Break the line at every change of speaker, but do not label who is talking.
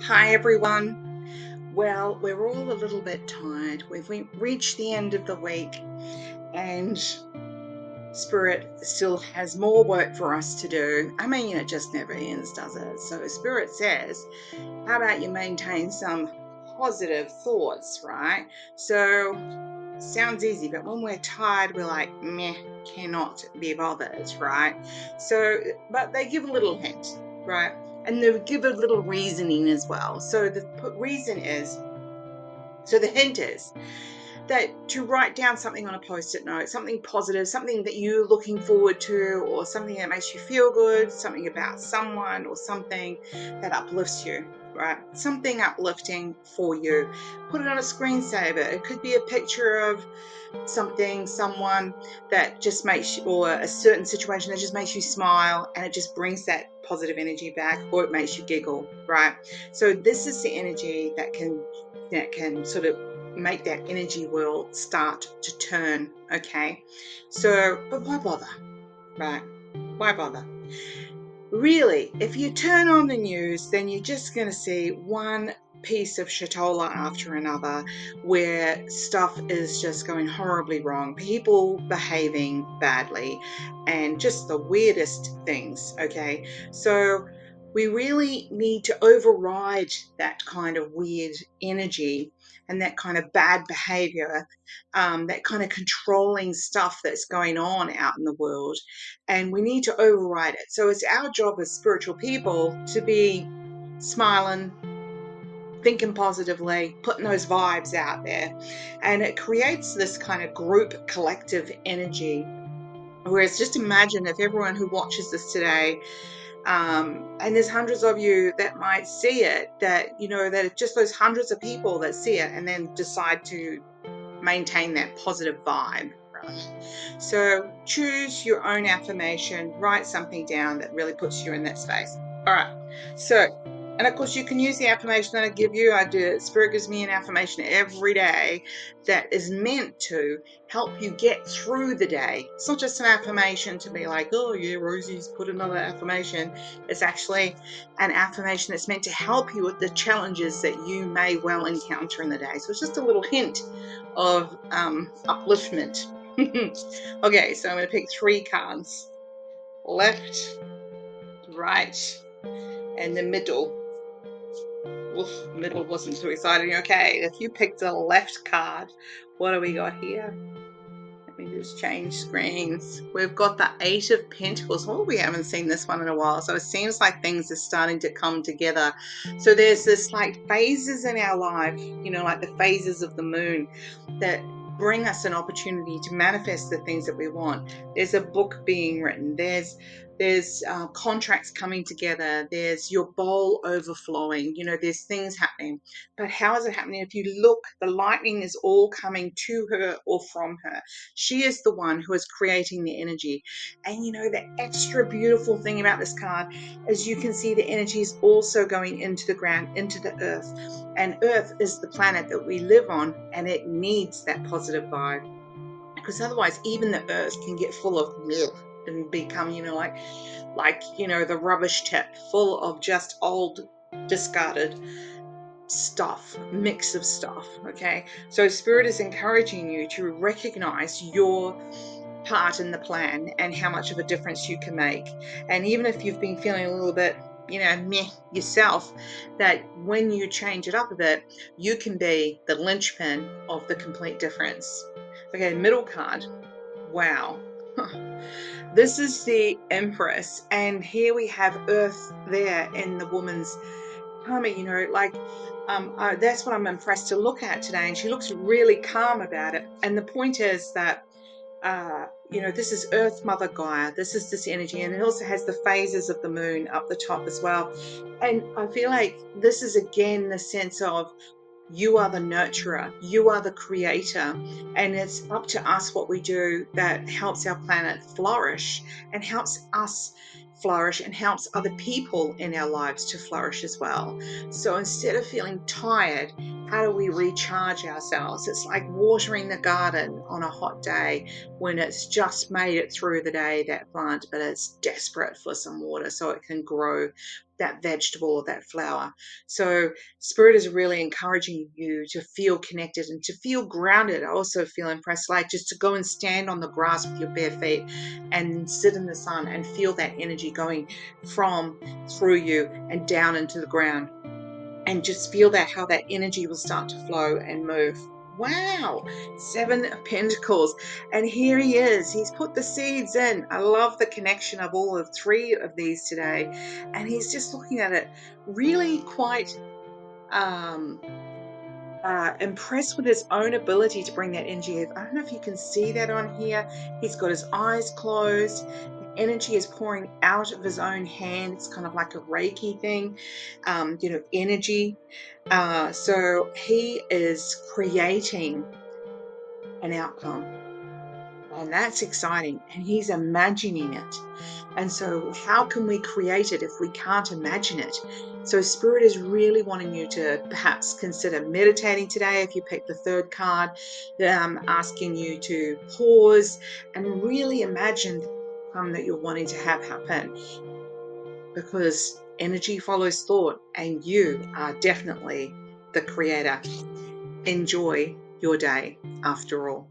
Hi everyone. Well, we're all a little bit tired. We've reached the end of the week and Spirit still has more work for us to do. I mean, it just never ends, does it? So Spirit says, how about you maintain some positive thoughts, right? So sounds easy, but when we're tired, we're like, meh, cannot be bothered, right? So, but they give a little hint, right? And they give a little reasoning as well. So the reason is, so the hint is that to write down something on a post-it note, something positive, something that you're looking forward to, or something that makes you feel good, something about someone or something that uplifts you, right? Something uplifting for you. Put it on a screensaver. It could be a picture of something, someone that just makes you, or a certain situation that just makes you smile and it just brings that positive energy back, or it makes you giggle, right? So this is the energy that can sort of make that energy wheel start to turn. Okay, so but why bother, right? Why bother? Really, if you turn on the news, then you're just going to see one piece of shitola after another where stuff is just going horribly wrong, people behaving badly, and just the weirdest things. Okay, so we really need to override that kind of weird energy and that kind of bad behavior, that kind of controlling stuff that's going on out in the world, and we need to override it. So it's our job as spiritual people to be smiling, thinking positively, putting those vibes out there. And it creates this kind of group collective energy. Whereas just imagine if everyone who watches this today, and there's hundreds of you that might see it, that, you know, that it's just those hundreds of people that see it and then decide to maintain that positive vibe. Right? So choose your own affirmation, write something down that really puts you in that space. All right. So, and of course, you can use the affirmation that I give you. I do. Spirit gives me an affirmation every day that is meant to help you get through the day. It's not just an affirmation to be like, oh, yeah, Rosie's put another affirmation. It's actually an affirmation that's meant to help you with the challenges that you may well encounter in the day. So it's just a little hint of upliftment. Okay, so I'm going to pick 3 cards: left, right, and the middle. Oof, middle wasn't too exciting. Okay, if you picked the left card, what do we got here? Let me just change screens. We've got the 8 of Pentacles. Oh, we haven't seen this one in a while. So it seems like things are starting to come together. So there's this like phases in our life, you know, like the phases of the moon that bring us an opportunity to manifest the things that we want. There's a book being written. There's contracts coming together. There's your bowl overflowing. You know, there's things happening. But how is it happening? If you look, the lightning is all coming to her or from her. She is the one who is creating the energy. And you know, the extra beautiful thing about this card is you can see the energy is also going into the ground, into the earth. And earth is the planet that we live on, and it needs that positive vibe. Because otherwise, even the earth can get full of milk and become, you know, like, you know, the rubbish tip full of just old, discarded stuff, mix of stuff. Okay, so Spirit is encouraging you to recognize your part in the plan and how much of a difference you can make. And even if you've been feeling a little bit, you know, meh yourself, that when you change it up a bit, you can be the linchpin of the complete difference. Okay, middle card. Wow. This is the Empress, and here we have Earth there in the woman's tummy, you know, like that's what I'm impressed to look at today, and she looks really calm about it. And the point is that you know, this is Earth Mother Gaia. This is this energy, and it also has the phases of the moon up the top as well. And I feel like this is again the sense of you are the nurturer, you are the creator, and it's up to us what we do that helps our planet flourish and helps us flourish and helps other people in our lives to flourish as well. So instead of feeling tired, how do we recharge ourselves? It's like watering the garden on a hot day when it's just made it through the day, that plant, but it's desperate for some water so it can grow that vegetable or that flower. So Spirit is really encouraging you to feel connected and to feel grounded. I also feel impressed, like just to go and stand on the grass with your bare feet and sit in the sun and feel that energy going from through you and down into the ground, and just feel that how that energy will start to flow and move. Wow, 7 of Pentacles. And here he is. He's put the seeds in. I love the connection of all of 3 of these today. And he's just looking at it really quite um, impressed with his own ability to bring that energy. I don't know if you can see that on here. He's got his eyes closed. The energy is pouring out of his own hand. It's kind of like a Reiki thing, energy. So he is creating an outcome. And that's exciting. And he's imagining it. And so, how can we create it if we can't imagine it? So, Spirit is really wanting you to perhaps consider meditating today. If you pick the 3rd card, asking you to pause and really imagine the outcome that you're wanting to have happen, because energy follows thought, and you are definitely the creator. Enjoy your day, after all.